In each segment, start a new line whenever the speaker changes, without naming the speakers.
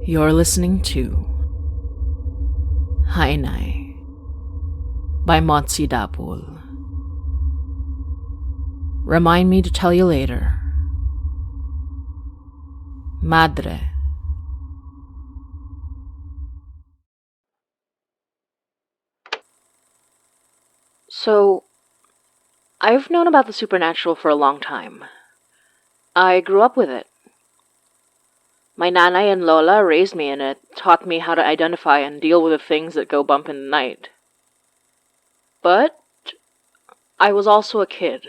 You're listening to Hainai by Motsi Dapul. Remind me to tell you later. Madre. So, I've known about the supernatural for a long time. I grew up with it. My nanay and Lola raised me in it, taught me how to identify and deal with the things that go bump in the night. But I was also a kid.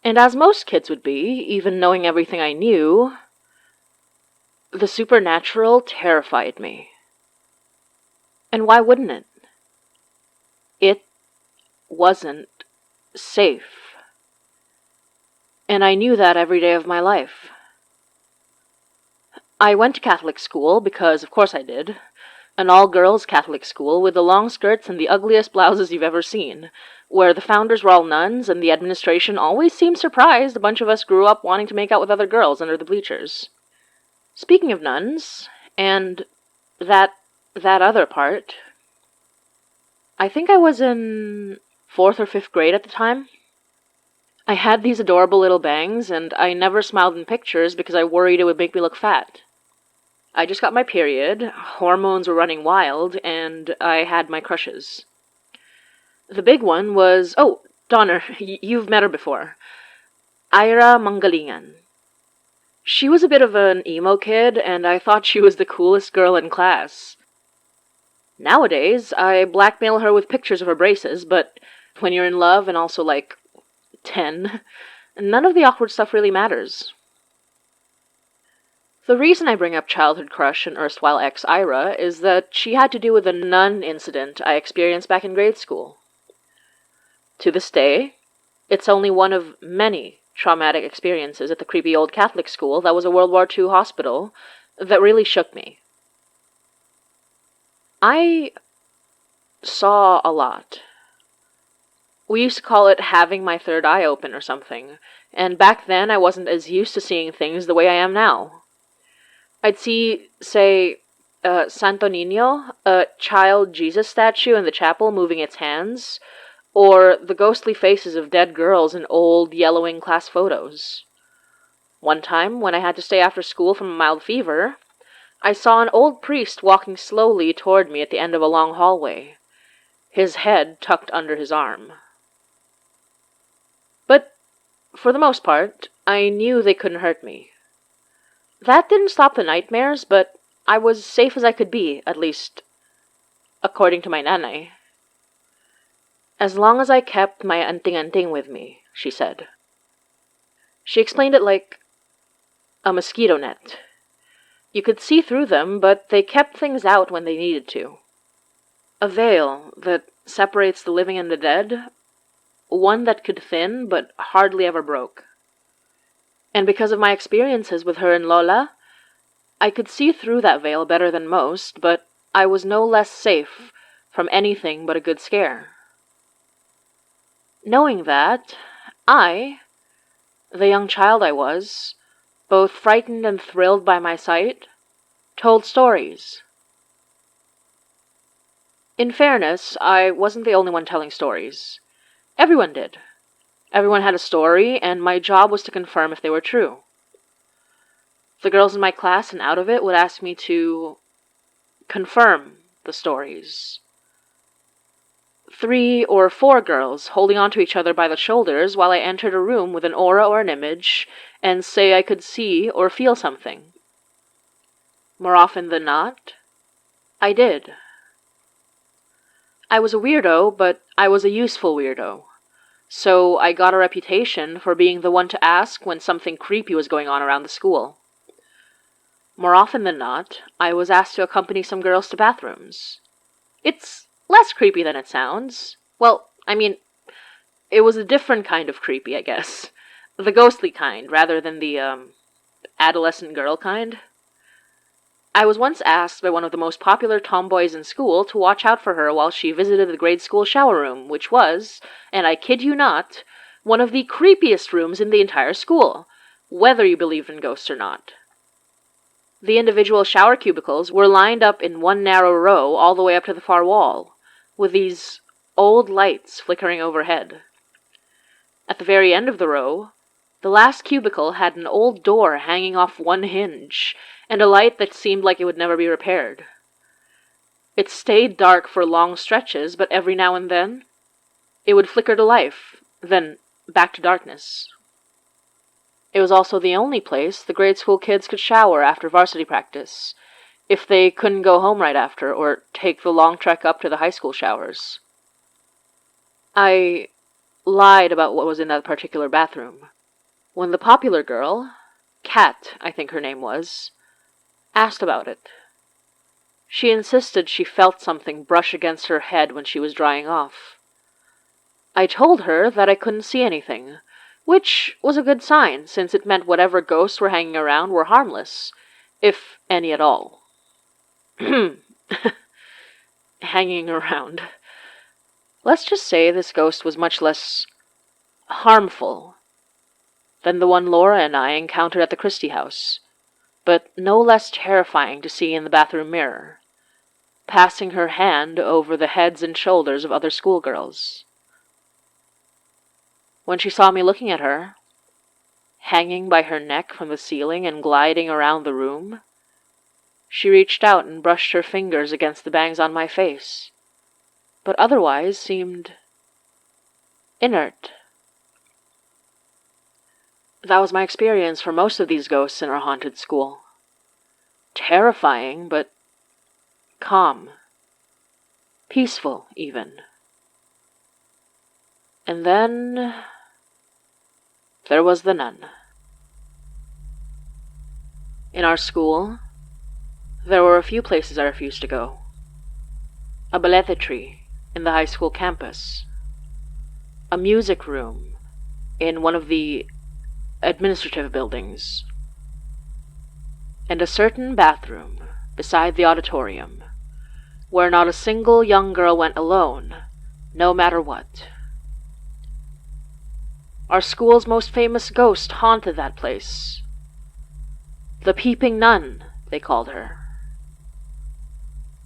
And as most kids would be, even knowing everything I knew, the supernatural terrified me. And why wouldn't it? It wasn't safe. And I knew that every day of my life. I went to Catholic school because, of course I did. An all-girls Catholic school with the long skirts and the ugliest blouses you've ever seen, where the founders were all nuns and the administration always seemed surprised a bunch of us grew up wanting to make out with other girls under the bleachers. Speaking of nuns, and that other part, I think I was in 4th or 5th grade at the time. I had these adorable little bangs, and I never smiled in pictures because I worried it would make me look fat. I just got my period, hormones were running wild, and I had my crushes. The big one was, Donner, you've met her before, Ira Mangalingan. She was a bit of an emo kid, and I thought she was the coolest girl in class. Nowadays, I blackmail her with pictures of her braces, but when you're in love and also, 10, none of the awkward stuff really matters. The reason I bring up childhood crush and erstwhile ex Ira is that she had to do with a nun incident I experienced back in grade school. To this day, it's only one of many traumatic experiences at the creepy old Catholic school that was a World War II hospital that really shook me. I saw a lot. We used to call it having my third eye open or something, and back then I wasn't as used to seeing things the way I am now. I'd see, say, Santo Niño, a child Jesus statue in the chapel moving its hands, or the ghostly faces of dead girls in old, yellowing class photos. One time, when I had to stay after school from a mild fever, I saw an old priest walking slowly toward me at the end of a long hallway, his head tucked under his arm. But, for the most part, I knew they couldn't hurt me. That didn't stop the nightmares, but I was safe as I could be, at least, according to my nanay. As long as I kept my anting-anting with me, she said. She explained it like a mosquito net. You could see through them, but they kept things out when they needed to. A veil that separates the living and the dead, one that could thin but hardly ever broke. And because of my experiences with her and Lola, I could see through that veil better than most, but I was no less safe from anything but a good scare. Knowing that, I, the young child I was, both frightened and thrilled by my sight, told stories. In fairness, I wasn't the only one telling stories. Everyone did. Everyone had a story, and my job was to confirm if they were true. The girls in my class and out of it would ask me to confirm the stories. 3 or 4 girls holding onto each other by the shoulders while I entered a room with an aura or an image and say I could see or feel something. More often than not, I did. I was a weirdo, but I was a useful weirdo. So I got a reputation for being the one to ask when something creepy was going on around the school. More often than not, I was asked to accompany some girls to bathrooms. It's less creepy than it sounds. Well, it was a different kind of creepy, I guess. The ghostly kind, rather than the, adolescent girl kind. I was once asked by one of the most popular tomboys in school to watch out for her while she visited the grade school shower room, which was, and I kid you not, one of the creepiest rooms in the entire school, whether you believed in ghosts or not. The individual shower cubicles were lined up in one narrow row all the way up to the far wall, with these old lights flickering overhead. At the very end of the row, the last cubicle had an old door hanging off one hinge, and a light that seemed like it would never be repaired. It stayed dark for long stretches, but every now and then, it would flicker to life, then back to darkness. It was also the only place the grade school kids could shower after varsity practice, if they couldn't go home right after, or take the long trek up to the high school showers. I lied about what was in that particular bathroom. When the popular girl, Kat, I think her name was, asked about it. She insisted she felt something brush against her head when she was drying off. I told her that I couldn't see anything, which was a good sign, since it meant whatever ghosts were hanging around were harmless, if any at all. Hanging around. Let's just say this ghost was much less harmful than the one Laura and I encountered at the Christie house, but no less terrifying to see in the bathroom mirror, passing her hand over the heads and shoulders of other schoolgirls. When she saw me looking at her, hanging by her neck from the ceiling and gliding around the room, she reached out and brushed her fingers against the bangs on my face, but otherwise seemed inert. That was my experience for most of these ghosts in our haunted school. Terrifying, but calm. Peaceful, even. And then there was the nun. In our school, there were a few places I refused to go. A balletetry in the high school campus. A music room in one of the administrative buildings. And a certain bathroom beside the auditorium, where not a single young girl went alone, no matter what. Our school's most famous ghost haunted that place. The peeping nun, they called her.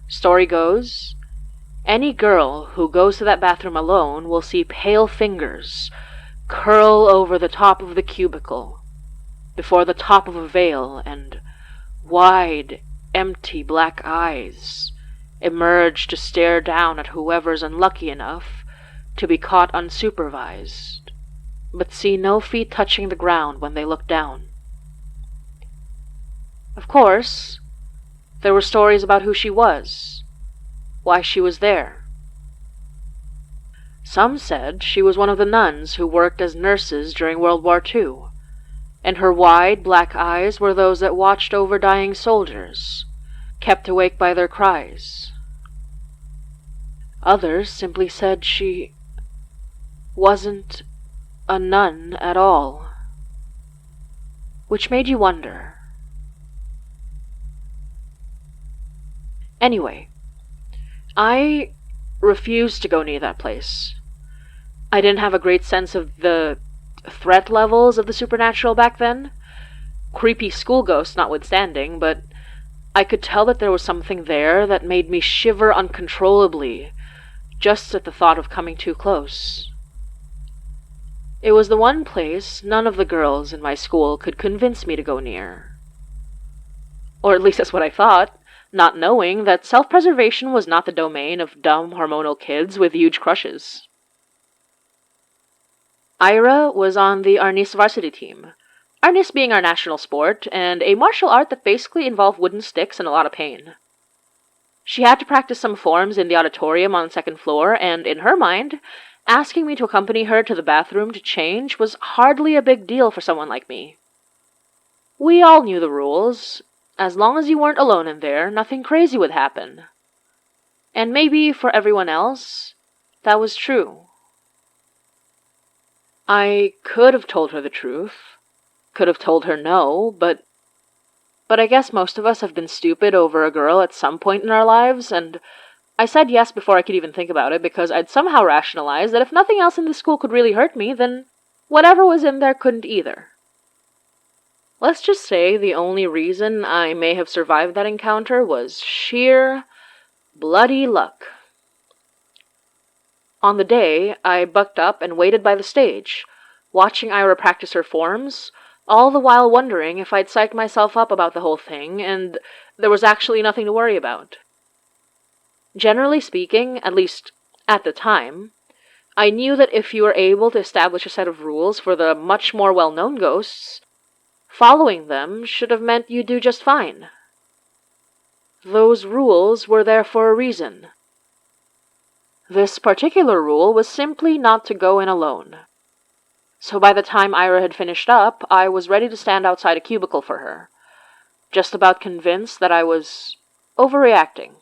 Story goes, any girl who goes to that bathroom alone will see pale fingers curl over the top of the cubicle, before the top of a veil, and wide, empty black eyes emerge to stare down at whoever's unlucky enough to be caught unsupervised, but see no feet touching the ground when they look down. Of course, there were stories about who she was, why she was there. Some said she was one of the nuns who worked as nurses during World War II, and her wide black eyes were those that watched over dying soldiers, kept awake by their cries. Others simply said she wasn't a nun at all, which made you wonder. Anyway, I refused to go near that place. I didn't have a great sense of the threat levels of the supernatural back then, creepy school ghosts notwithstanding, but I could tell that there was something there that made me shiver uncontrollably just at the thought of coming too close. It was the one place none of the girls in my school could convince me to go near. Or at least that's what I thought, not knowing that self-preservation was not the domain of dumb, hormonal kids with huge crushes. Ira was on the Arnis varsity team, Arnis being our national sport, and a martial art that basically involved wooden sticks and a lot of pain. She had to practice some forms in the auditorium on the second floor, and in her mind, asking me to accompany her to the bathroom to change was hardly a big deal for someone like me. We all knew the rules. As long as you weren't alone in there, nothing crazy would happen. And maybe for everyone else, that was true. I could have told her the truth, could have told her no, but I guess most of us have been stupid over a girl at some point in our lives, and I said yes before I could even think about it, because I'd somehow rationalized that if nothing else in the school could really hurt me, then whatever was in there couldn't either. Let's just say the only reason I may have survived that encounter was sheer bloody luck. On the day, I bucked up and waited by the stage, watching Ira practice her forms, all the while wondering if I'd psyched myself up about the whole thing and there was actually nothing to worry about. Generally speaking, at least at the time, I knew that if you were able to establish a set of rules for the much more well-known ghosts, following them should have meant you'd do just fine. Those rules were there for a reason. This particular rule was simply not to go in alone. So by the time Ira had finished up, I was ready to stand outside a cubicle for her, just about convinced that I was overreacting.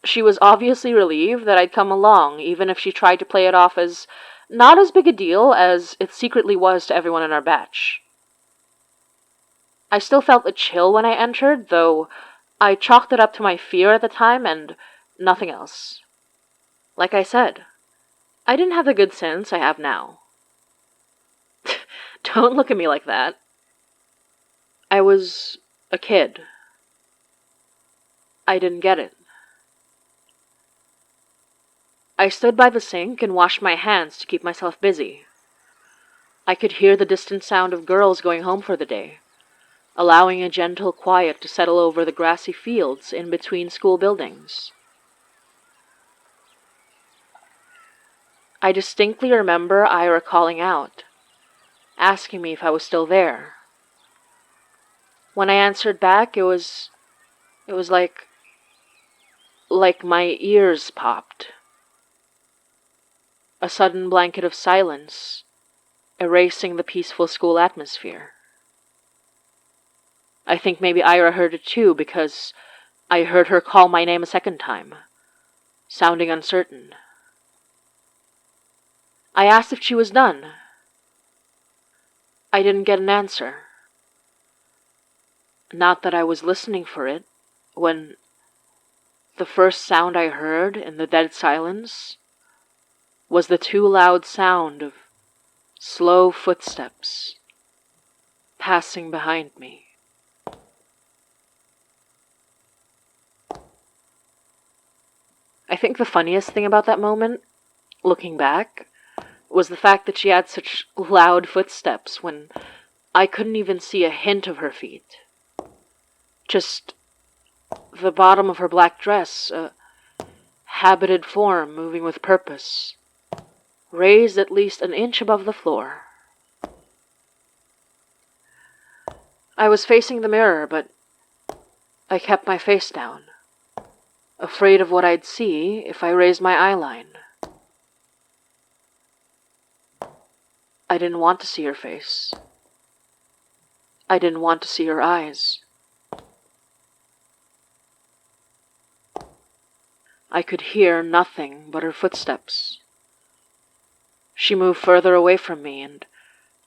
She was obviously relieved that I'd come along, even if she tried to play it off as not as big a deal as it secretly was to everyone in our batch. I still felt a chill when I entered, though I chalked it up to my fear at the time and nothing else. Like I said, I didn't have the good sense I have now. Don't look at me like that. I was a kid. I didn't get it. I stood by the sink and washed my hands to keep myself busy. I could hear the distant sound of girls going home for the day, allowing a gentle quiet to settle over the grassy fields in between school buildings. I distinctly remember Ira calling out, asking me if I was still there. When I answered back, it was like my ears popped. A sudden blanket of silence, erasing the peaceful school atmosphere. I think maybe Ira heard it too, because I heard her call my name a second time, sounding uncertain. I asked if she was done. I didn't get an answer. Not that I was listening for it, when the first sound I heard in the dead silence was the too loud sound of slow footsteps passing behind me. I think the funniest thing about that moment, looking back, was the fact that she had such loud footsteps when I couldn't even see a hint of her feet. Just the bottom of her black dress, a habited form moving with purpose, raised at least an inch above the floor. I was facing the mirror, but I kept my face down, afraid of what I'd see if I raised my eyeline. I didn't want to see her face. I didn't want to see her eyes. I could hear nothing but her footsteps. She moved further away from me and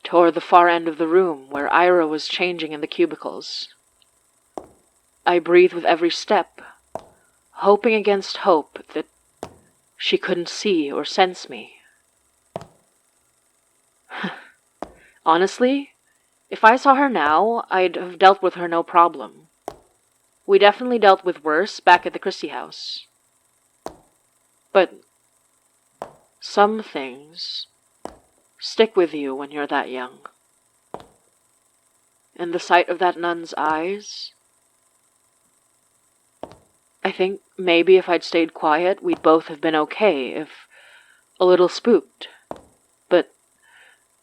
toward the far end of the room where Ira was changing in the cubicles. I breathed with every step, hoping against hope that she couldn't see or sense me. Honestly, if I saw her now, I'd have dealt with her no problem. We definitely dealt with worse back at the Christie house. But some things stick with you when you're that young. And the sight of that nun's eyes, I think maybe if I'd stayed quiet, we'd both have been okay, if a little spooked. But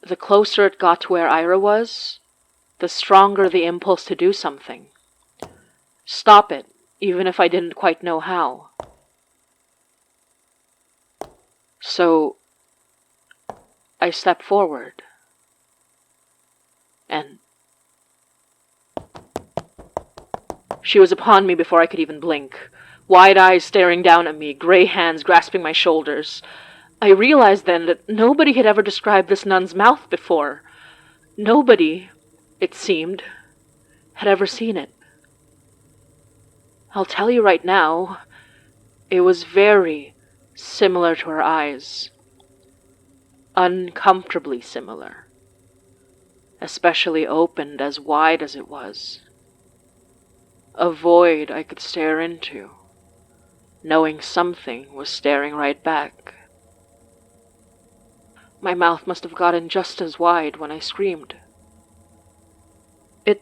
the closer it got to where Ira was, the stronger the impulse to do something. Stop it, even if I didn't quite know how. So I stepped forward, and she was upon me before I could even blink, wide eyes staring down at me, gray hands grasping my shoulders. I realized then that nobody had ever described this nun's mouth before. Nobody, it seemed, had ever seen it. I'll tell you right now, it was very similar to her eyes. Uncomfortably similar. especially opened as wide as it was. A void I could stare into, knowing something was staring right back. My mouth must have gotten just as wide when I screamed. It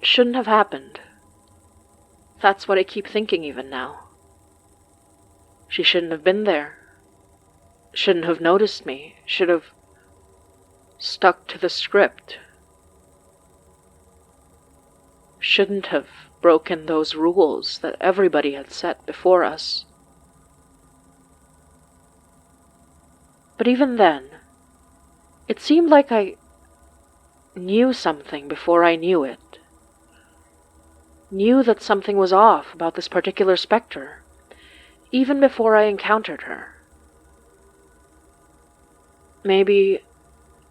shouldn't have happened. That's what I keep thinking even now. She shouldn't have been there. Shouldn't have noticed me. Should have stuck to the script. Shouldn't have broken those rules that everybody had set before us. But even then, it seemed like I knew something before I knew it. Knew that something was off about this particular spectre, even before I encountered her. Maybe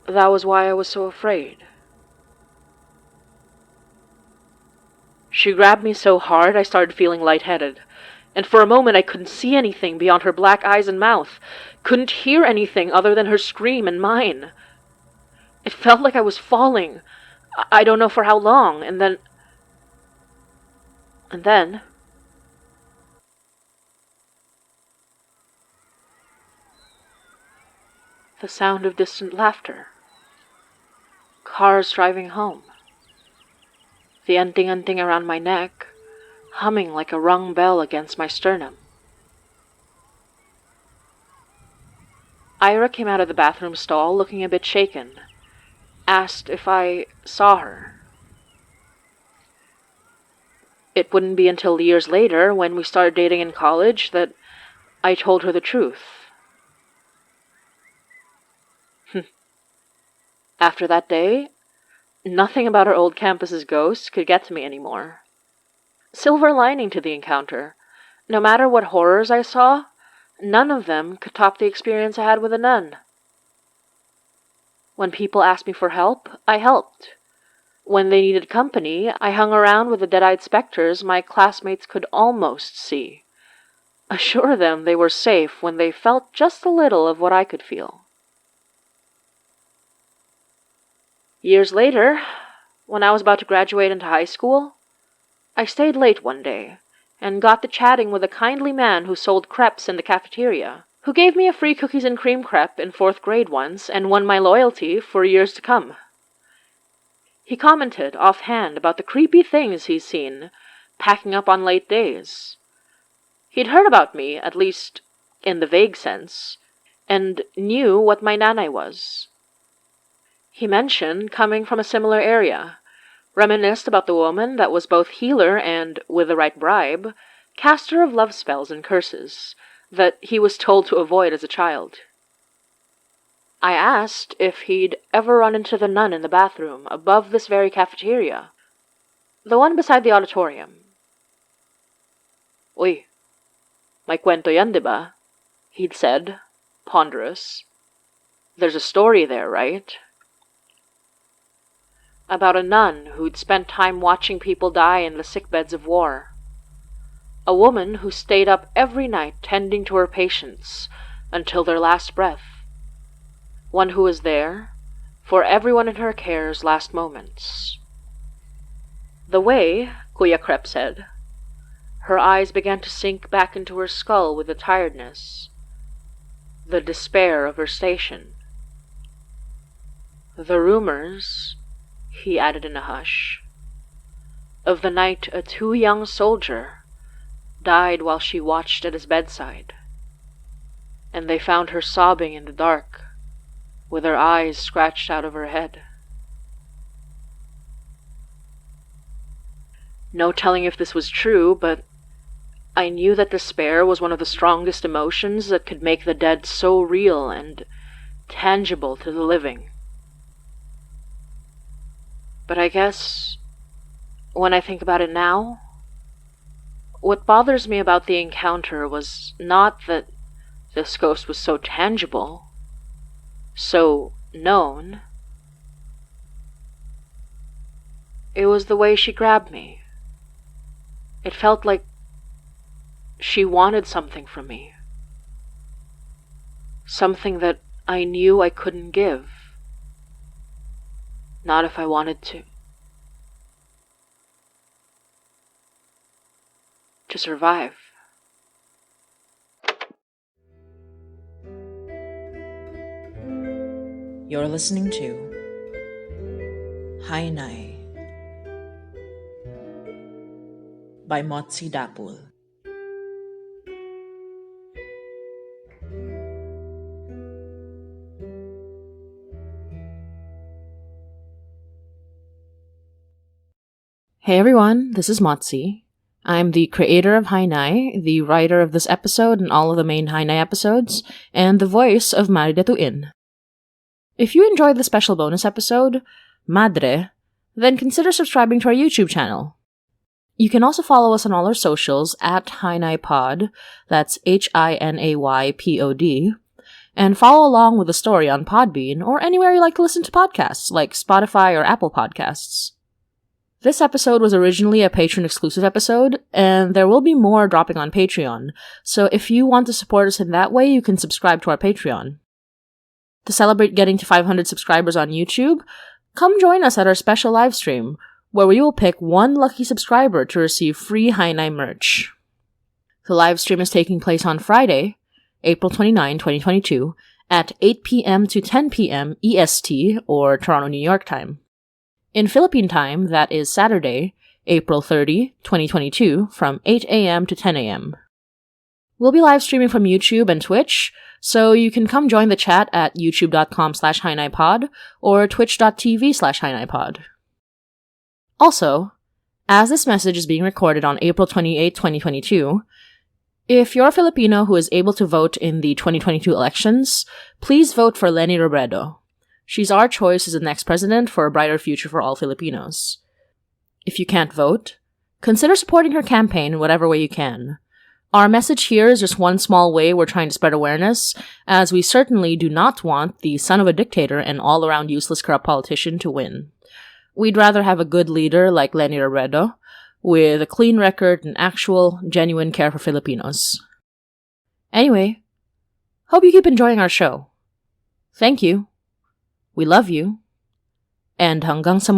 that was why I was so afraid. She grabbed me so hard I started feeling lightheaded, and for a moment I couldn't see anything beyond her black eyes and mouth, couldn't hear anything other than her scream and mine. It felt like I was falling, I don't know for how long, and then... the sound of distant laughter. Cars driving home. The unting around my neck, humming like a rung bell against my sternum. Ira came out of the bathroom stall looking a bit shaken, asked if I saw her. It wouldn't be until years later, when we started dating in college, that I told her the truth. After that day, nothing about our old campus's ghost could get to me anymore. Silver lining to the encounter. No matter what horrors I saw, none of them could top the experience I had with a nun. When people asked me for help, I helped. When they needed company, I hung around with the dead-eyed specters my classmates could almost see. Assure them they were safe when they felt just a little of what I could feel. Years later, when I was about to graduate into high school, I stayed late one day and got to chatting with a kindly man who sold crepes in the cafeteria, who gave me a free cookies and cream crepe in 4th grade once and won my loyalty for years to come. He commented offhand about the creepy things he's seen, packing up on late days. He'd heard about me, at least in the vague sense, and knew what my nanay was. He mentioned coming from a similar area, reminisced about the woman that was both healer and, with the right bribe, caster of love spells and curses that he was told to avoid as a child. I asked if he'd ever run into the nun in the bathroom above this very cafeteria, the one beside the auditorium. Uy, may kwento yan, diba? He'd said, ponderous. There's a story there, right? About a nun who'd spent time watching people die in the sickbeds of war. A woman who stayed up every night tending to her patients until their last breath. One who was there for everyone in her care's last moments. The way, Kuya Krep said, her eyes began to sink back into her skull with the tiredness, the despair of her station. The rumors, he added in a hush, of the night a too young soldier died while she watched at his bedside, and they found her sobbing in the dark, with her eyes scratched out of her head. No telling if this was true, but I knew that despair was one of the strongest emotions that could make the dead so real and tangible to the living. But I guess, when I think about it now, what bothers me about the encounter was not that this ghost was so tangible, so known. It was the way she grabbed me. It felt like she wanted something from me. Something that I knew I couldn't give. Not if I wanted to. To survive.
You're listening to Hainai by Motsi Dapul.
Hey everyone, this is Motsi. I'm the creator of Hainai, the writer of this episode and all of the main Hainai episodes, and the voice of Madre. If you enjoyed the special bonus episode, Madre, then consider subscribing to our YouTube channel. You can also follow us on all our socials at HainaiPod, that's HINAYPOD, and follow along with the story on Podbean or anywhere you like to listen to podcasts, like Spotify or Apple Podcasts. This episode was originally a patron-exclusive episode, and there will be more dropping on Patreon, so if you want to support us in that way, you can subscribe to our Patreon. To celebrate getting to 500 subscribers on YouTube, come join us at our special livestream, where we will pick one lucky subscriber to receive free Hainai merch. The livestream is taking place on Friday, April 29, 2022, at 8 p.m. to 10 p.m. EST, or Toronto, New York time. In Philippine time, that is Saturday, April 30, 2022, from 8 a.m. to 10 a.m. We'll be live streaming from YouTube and Twitch, so you can come join the chat at youtube.com/HainaiPod or twitch.tv/HainaiPod. Also, as this message is being recorded on April 28, 2022, if you're a Filipino who is able to vote in the 2022 elections, please vote for Leni Robredo. She's our choice as the next president for a brighter future for all Filipinos. If you can't vote, consider supporting her campaign in whatever way you can. Our message here is just one small way we're trying to spread awareness, as we certainly do not want the son of a dictator and all-around useless corrupt politician to win. We'd rather have a good leader like Leni Robredo, with a clean record and actual, genuine care for Filipinos. Anyway, hope you keep enjoying our show. Thank you. We love you. And hanggang sa